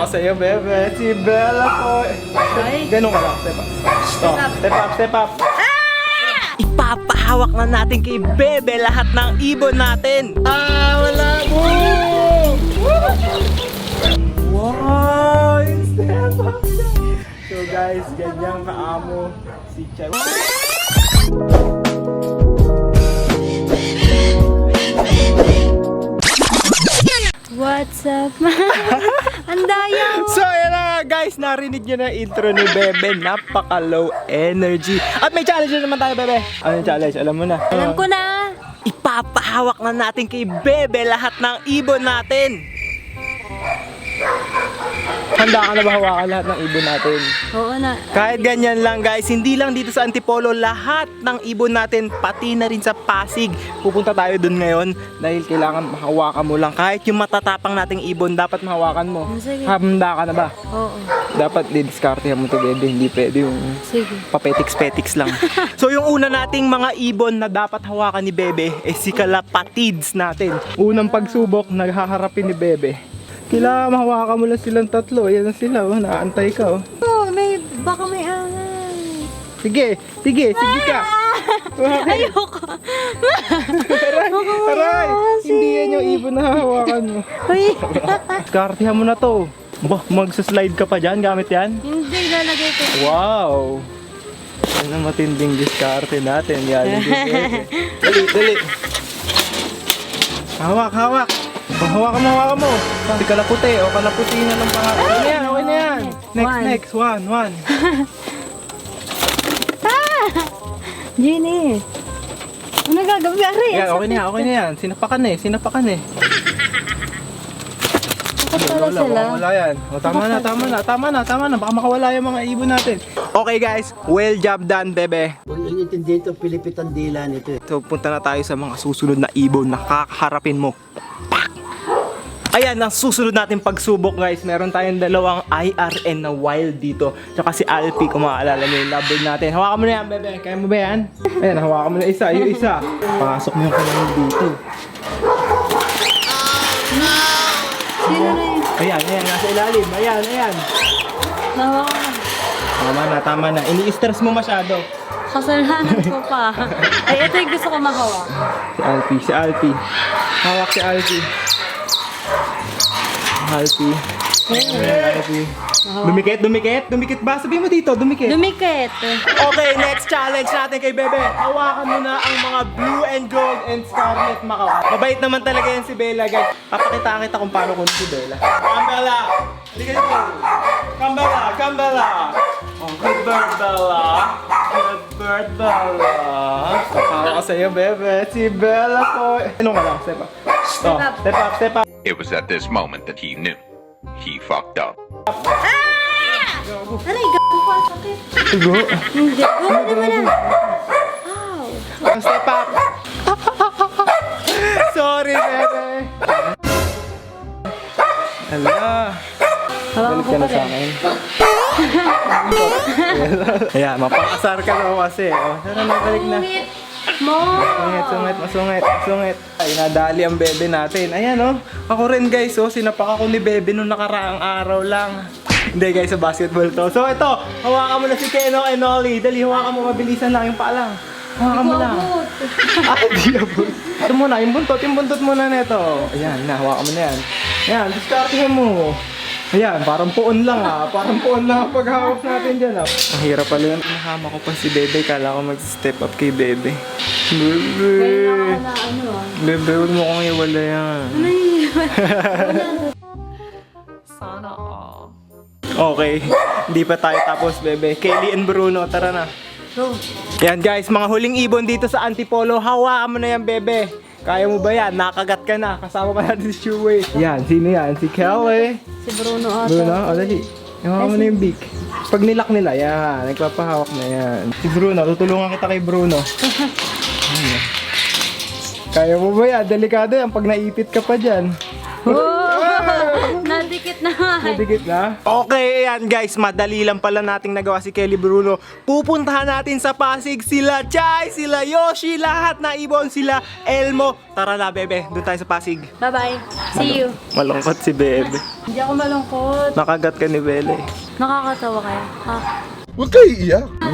Ako sa'yo, bebe. Si Bella po. Ganun ka lang. Step up. Stop. Step up, step up. Ipapahawak na natin kay Bebe lahat ng ibon natin. Wala po! Wow! Step up siya. So guys, ganyan kaamo si Chay. What's up? Ang daya mo. So yan na nga guys, narinig nyo na intro ni Bebe. Napaka low energy. At may challenge na naman tayo, Bebe. Ano yung challenge? Alam mo na. Alam ko na. Ipapahawak na natin kay Bebe lahat ng ibon natin. Handa ka na ba hawakan lahat ng ibon natin? Oo na. Kahit ganyan lang guys, hindi lang dito sa Antipolo, lahat ng ibon natin, pati na rin sa Pasig. Pupunta tayo dun ngayon dahil kailangan mahawakan mo lang. Kahit yung matatapang nating ibon, dapat mahawakan mo. Sige. Handa ka na ba? Oo. Dapat didiskartehan mo to, Bebe. Hindi pwede yung Sige. papetiks-petiks lang. So yung una nating mga ibon na dapat hawakan ni Bebe ay si Kalapatids natin. Unang pagsubok, naghaharapin ni Bebe. Kailangan mahawakan mo lang silang tatlo. Yan na sila, oh. Naantay ka. Oh. Oh, baka may anay. Sige ka. Ayoko. Aray! Hindi yan yung ibon na hawakan mo. Uy. Diskartehan mo na to. Bah, magsaslide ka pa dyan gamit yan? Hindi, lalagay ko. Wow! Yan ang matinding diskarte natin. Yan, Bebe. Dali. Hawak. Hawakan mo. Si kalaputi. O kalaputi na lang pangalan. Okay na yan. Next. One. Jenny. Ano gagawin? Ari, Yan, okay na yan. Sinapakan eh. Bakit pala sila? Wala yan. O, tama na. Baka makawala yung mga ibon natin. Okay guys, well job done, Bebe. Kung inintindi ito, Pilipit ang dila nito. So punta na tayo sa mga susunod na ibon na kakaharapin mo. Pak! Ayan, ang susunod natin pagsubok guys, meron tayong dalawang IRN na wild dito. Tsaka si Alpi, kung maaalala nyo yung lovebird natin. Hawakan mo na yan, Bebe. Kaya mo ba yan? Ayan, hawakan mo na isa. Yung isa. Pasok mo yung kanyang dito. Sino na yun? Ayan, nasa ilalim. Ayan. Tama Tama na. Ini-stress mo masyado. Kasalanan ko pa. Ay, ito yung gusto ko mahawak. Si Alpi. Hawak si Alpi. Alpi. Dumikit ba? Sabihin mo dito, dumikit. Dumikit. Okay, next challenge natin kay Bebe. Hawakan mo na ang mga blue and gold and scarlet macaw. Mabait naman talaga yan si Bella guys. Papakitaan kita kung paano kunin si Bella. Kambala! Hindi ka dito. Kambala! Oh, good bird, Bella. Good bird, Bella. Ako sa'yo, Bebe. Si Bella po. Ano ka lang? Step up. Step up. It was at this moment that he knew. He fucked up. Aray, gago pa. Sakit. Tugo. Hindi. Gawin mo na. Ow. Step up. Sorry, Bebe. Hala. Hawakan Balik ko ka na pa sa rin. akin. Ayan, mapakasar ka na kasi. Oh, tara na, balik na. Sungit mo. Masungit. Ay, nadali ang Bebe natin. Ayan, oh. Ako rin, guys, oh. Sinapak ako ni Bebe nung nakaraang araw lang. Hindi, guys, sa basketball to. So, ito. Hawakan mo na si Keno and Ollie. Dali, hawakan mo. Mabilisan lang yung paa lang. Hawakan mo lang. Di abot. Ito muna, yung buntot muna nito. Ayan, hawakan mo na yan. Ayan, diskartehan mo. Ayan, parang puon lang Parang puon lang ang paghawak natin dyan Ang hirap pala yan. Nahama ko pa si Bebe. Kala ko mag-step up kay Bebe. Bebe. Kailangan na ano Bebe, huwag mo kong iwala yan. Ano yun? Sana all. Okay, hindi pa tayo tapos, Bebe. Kelly and Bruno, tara na. Go. Yan guys, mga huling ibon dito sa Antipolo. Hawakan mo na yan, Bebe. Kaya mo ba yan? Nakagat ka na. Kasama ka natin si Shuwei. Yan, sino yan? Si Kelly. Si Bruno ata. Bruno, o dali. Hawakan mo na yung beak. Pag nilak nila, yan. Nagpapahawak na yan. Si Bruno, tutulungan kita kay Bruno. Ayan. Kaya mo ba yan? Delikado yan pag naipit ka pa dyan. Oh, nadikit na nga. dikit na. Okay, ayan guys, madali lang pala nating nagawa si Kelly Bruno. Pupuntahan natin sa Pasig sila Chai, sila Yoshi, lahat na ibon, sila Elmo. Tara na, bebe, doon tayo sa Pasig. Bye-bye. See you. Malungkot si bebe. Hindi ako malungkot. Nakagat ka ni Bele. Nakakatawa kaya. Ha?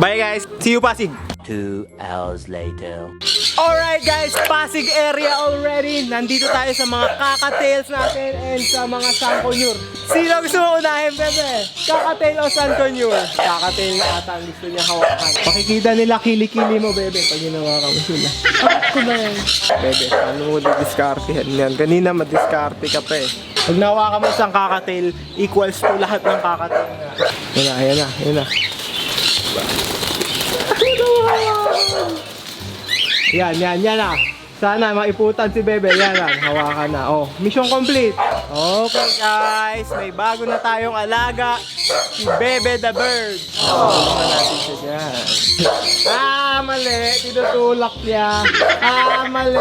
Bye guys, see you Pasig. 2 hours later. Alright guys, Pasig area already. Nandito tayo sa mga kakatails natin and sa mga Sanconure. Sino gusto mo unahin, bebe? Kakatail o Sanconure? Kakatail na ata ang gusto niya hawakan. Makikita nila kilikili mo, bebe, pag ginawa ka mo sila. Bakit ko ba yan? Bebe, ano mo di-discarte yan? Kanina ma-discarte ka pa eh. Pag nahawakan mo isang kakatail, equals to lahat ng kakatail na. Yan na. Yan na. Sana maiputan si Bebe. Yan na, hawakan na. Oh, mission complete. Okay guys, may bago na tayong alaga. Si Bebe the Bird. Tulungan natin siya dyan. Mali. Tinutulak niya. Mali.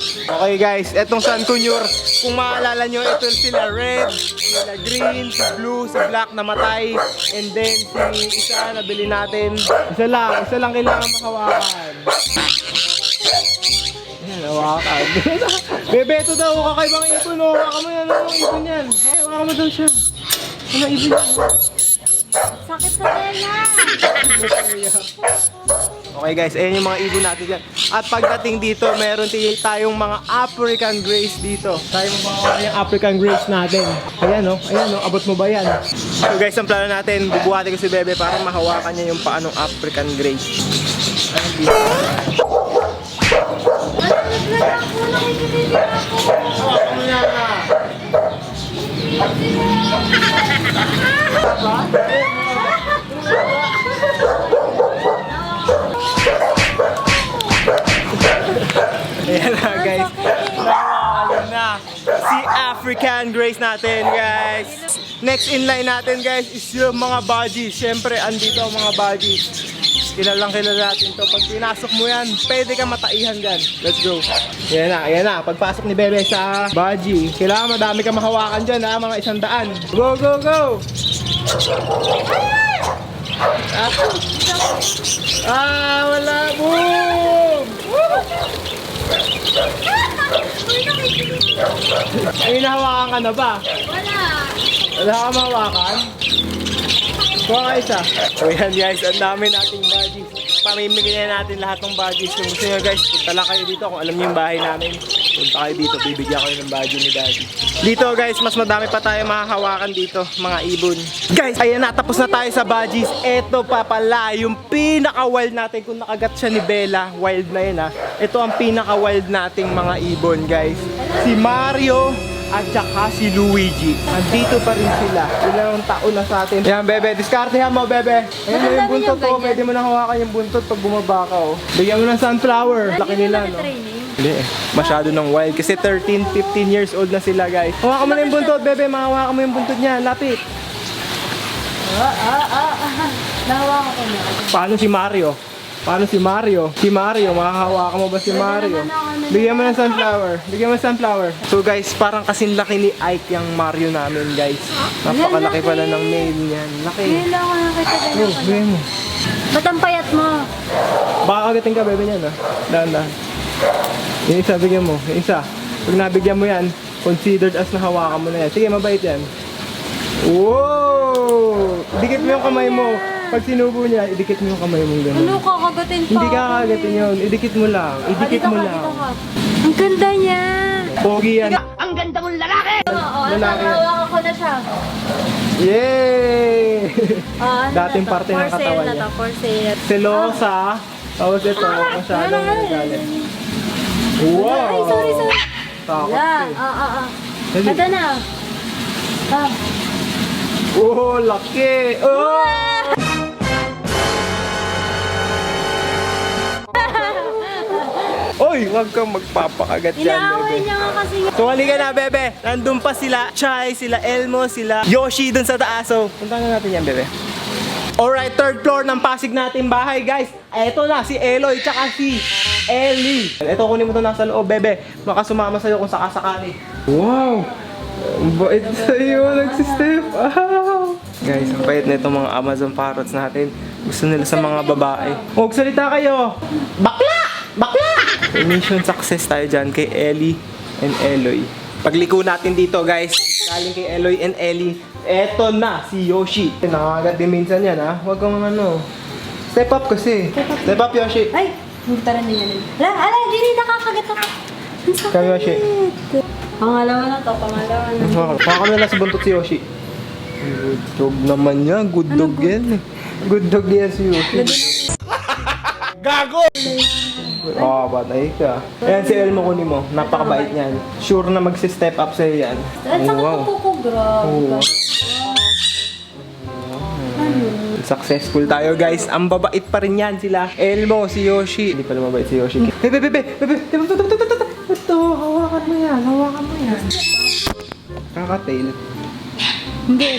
Okay guys, etong Sanconure, kung maalala nyo, ito sila red, sila green, si blue, si black namatay, and then si isa nabili natin. Isa lang kailangan makawakan. Ayan, hawakan. Bebe, ito daw, kakaibang ibon, oh. Hawakan mo yan, ano ibon yan? Hawakan mo daw siya. Ano ibon yan? Sakit sa tela. Okay guys, ayan yung mga ibon natin dyan. At pagdating dito, meron tayong mga African Greys dito. Tayo mabawa yung African Greys natin. Ayan oh, abot mo ba yan? So guys, ang plano natin, bubuhatin ko si Bebe para mahawakan niya yung paanong African Greys. Hawakan mo na na. Ayan na guys, nawalan na si African Greys natin guys. Next in line natin guys is yung mga budgies. Siyempre andito ang mga budgies. Kilala natin to. Pag pinasok mo yan, pwede ka mataihan dyan. Let's go. Ayan na. Pagpasok ni Bebe sa budgie, kailangan madami ka mahawakan dyan ha, mga 100. Go, go, go! Wala. Boom! Ay, nahawakan ka na ba? Wala ka mahawakan? Kuha ka isa. So yan guys, ang dami nating budgies. Pamimigyan natin lahat ng budgies. Kung gusto nyo guys, punta lang kayo dito. Kung alam nyo yung bahay namin, punta kayo dito. Bibigyan kayo ng budgie ni Daddy. Dito guys, mas madami pa tayo mahahawakan dito, mga ibon. Guys, ayan na, tapos na tayo sa budgies. Ito pa pala, yung pinaka-wild natin. Kung nakagat siya ni Bella, wild na yun ha. Ito ang pinaka-wild nating mga ibon guys. Si Mario at saka si Luigi. Andito pa rin sila. Ilang taon na sa atin. Yan, Bebe. Diskartehan mo, Bebe. Ayan mo yung buntot ko. Pwede mo na hawakan yung buntot pag bumaba ka. Oh. Bigyan mo ng sunflower. Laki nila, no? Hindi eh. Masyado ng wild. Kasi 13, 15 years old na sila, guys. Hawakan mo na yung buntot, Bebe. Mahawakan mo yung buntot niya. Lapit. Nahawakan ko na. Paano si Mario? Si Mario, makahawakan mo ba si Mario? Bigyan mo ng sunflower. So guys, parang kasing laki ni Ike yung Mario namin guys. Napakalaki pala ng nail niyan. Laki. Hindi ako nakita ganyan pala. Bigyan mo. Ba't ang payat mo? Baka kagating ka, Bebe niyan ha. Dahan-dahan. Yung isa, bigyan mo. Yung isa. Pag nabigyan mo yan, considered as nahawakan mo na yan. Sige, mabait yan. Wow! Dikit mo yung kamay mo. Pag sinubo niya, idikit mo yung kamay mo gano'n. Ano, kakagatin pa Hindi ako kakagatin eh. yun. Idikit mo lang. Dito ka. Ang ganda niya. Pogi yan. Oo, Lalaki. hawakan ko na siya. Yay! Ano Dating na to? parte ng For sale katawan na niya. to, for sale. Selosa. Tapos ito, masyadong galit. Wow! Ay, sorry. Takot Yan, eh. Dali. Ganda na. Oh, laki! Oh! Oy, wag kang magpapakagat dyan, Inaaway Bebe. niya nga kasi. So, halika na, Bebe. Nandun pa sila Chai, sila Elmo, sila Yoshi dun sa taas. So, punta na natin yan, Bebe. Alright, third floor ng Pasig natin bahay, guys. Eto na, si Eloy, tsaka si Ellie. Eto, kunin mo to nasa loob, Bebe. Baka sumama sa'yo kung sakasakali. Wow! Ang bait sa'yo, nagsistep. Ah. Guys, ang bait na itong mga Amazon parrots natin. Gusto nila sa mga babae. Huwag salita kayo! Bakla! Bakla! Mission success tayo dyan kay Ellie and Eloy. Pagliko natin dito guys, galing kay Eloy and Ellie. Eto na, si Yoshi. Nakakagat din minsan yan ha. Huwag kang ano. Step up kasi. Step up Yoshi. Ay! Nagtaran din yan. Ala, hindi nakakagat ako. Ang sakit. Kaya Yoshi. Pangalawa na to, pangalawa na. Baka na lang sa buntot si Yoshi. Good dog naman niya. Good dog yan. Good dog yan si Yoshi. Gago! Oo, patay ka. Ayan si Elmo kunin mo. Napakabait niyan. Sure na magsi-step up sa'yo yan. Ang sakit ng kuko, grabe. Oo. Successful tayo guys. Ang babait pa rin yan sila. Elmo, si Yoshi. Hindi pala mabait si Yoshi. Bebe. Ito, hawakan mo yan. Hawakan mo yan. Kakatail. Hindi.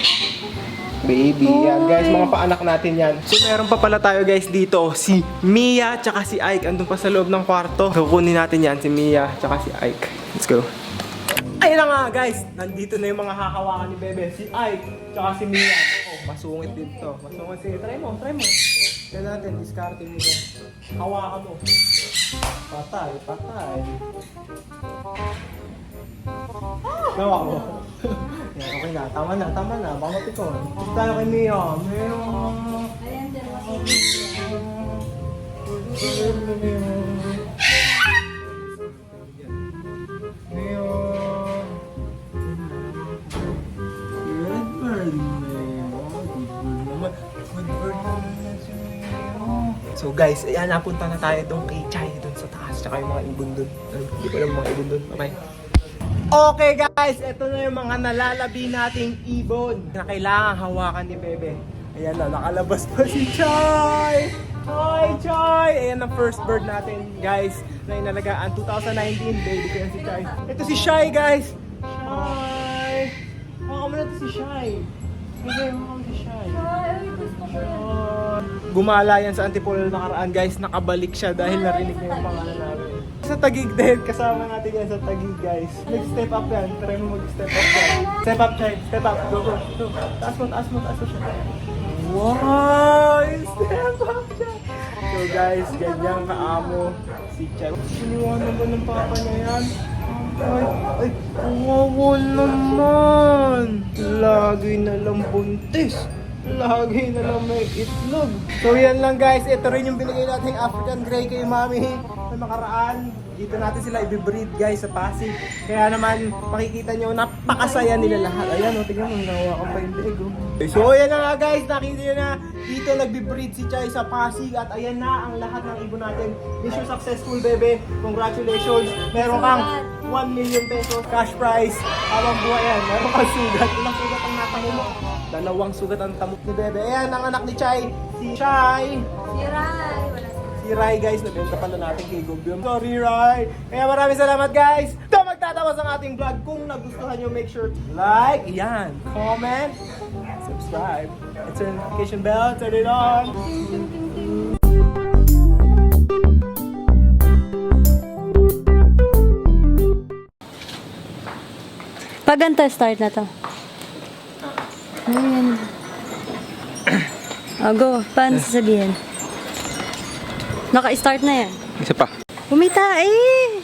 Baby, yan guys, mga paanak natin yan. So meron pa pala tayo guys dito, si Mia tsaka si Ike. Andun pa sa loob ng kwarto. So kunin natin yan, si Mia tsaka si Ike. Let's go. Ayun na nga guys, nandito na yung mga hahawakan ni Bebe. Si Ike tsaka si Mia. Oh, masungit dito. Masungit si, try mo. Kaya natin, discarding mo dyan. Hawakan mo. Patay. Nawa mo. Yan, okay na. Tama na. Baka mapikon. Gusto tayo kay Mia. Ayan, dalawa. So guys, ayan, napunta na tayo doon kay Chai, doon sa taas, tsaka yung mga ibon doon. Hindi ko alam mga ibon doon. Okay. Okay guys, ito na yung mga nalalabi nating ibon na kailangan hawakan ni Bebe. Ayan na, nakalabas pa si Chai! Hi Chai! Ayan ang first bird natin guys na inalagaan. 2019, baby ko yan si Chai. Ito si Shai guys! Shai! Hawakan mo na ito si Shai. Okay, hawakan mo si Shai. Gumala yan sa Antipolo nakaraan guys, nakabalik siya dahil narinig niya yung pangalan namin. Sa Taguig din, kasama natin yan sa Taguig guys. Nag-step up yan, try mo mag-step up yan. Step up Chai, step up, go. Taas mo siya. Wow! Step up siya! So guys, ganyan kaamo si Chai. Siniwanan ba ng papa niya yan? Ay, kawawa naman! Lagi na lang buntis. Lagi na lang may itlog. So yan lang guys, ito rin yung binigay nating African Grey kay Mami sa nakaraan. Dito natin sila i-breed guys sa Pasig. Kaya naman makikita nyo napakasaya nila lahat. Ayan o, tingnan mo, nahawakan pa yung leg oh. So yan na nga guys, nakita nyo na dito nagbe-breed si Chai sa Pasig. At ayan na ang lahat ng ibon natin. Mission successful Bebe, congratulations. Meron kang 1 million pesos cash prize. Habang buhay yan, meron kang sugat. Ilang sugat ang natamo mo? 2 sugat ang tamot ni Bebe. Ayan, ang anak ni Chai, si Chai. Si Rai, wala Si Rai guys, nabenta pala natin kay Gobyong. Sorry Rai. Kaya maraming salamat guys. Ito magtatawas ang ating vlog. Kung nagustuhan nyo, make sure to like, yan, comment, subscribe, and turn the notification bell, turn it on. Pag ganito, start na to. Ayan. Go. Paano sasabihin? Naka-start na yan. Isa pa. Umita eh!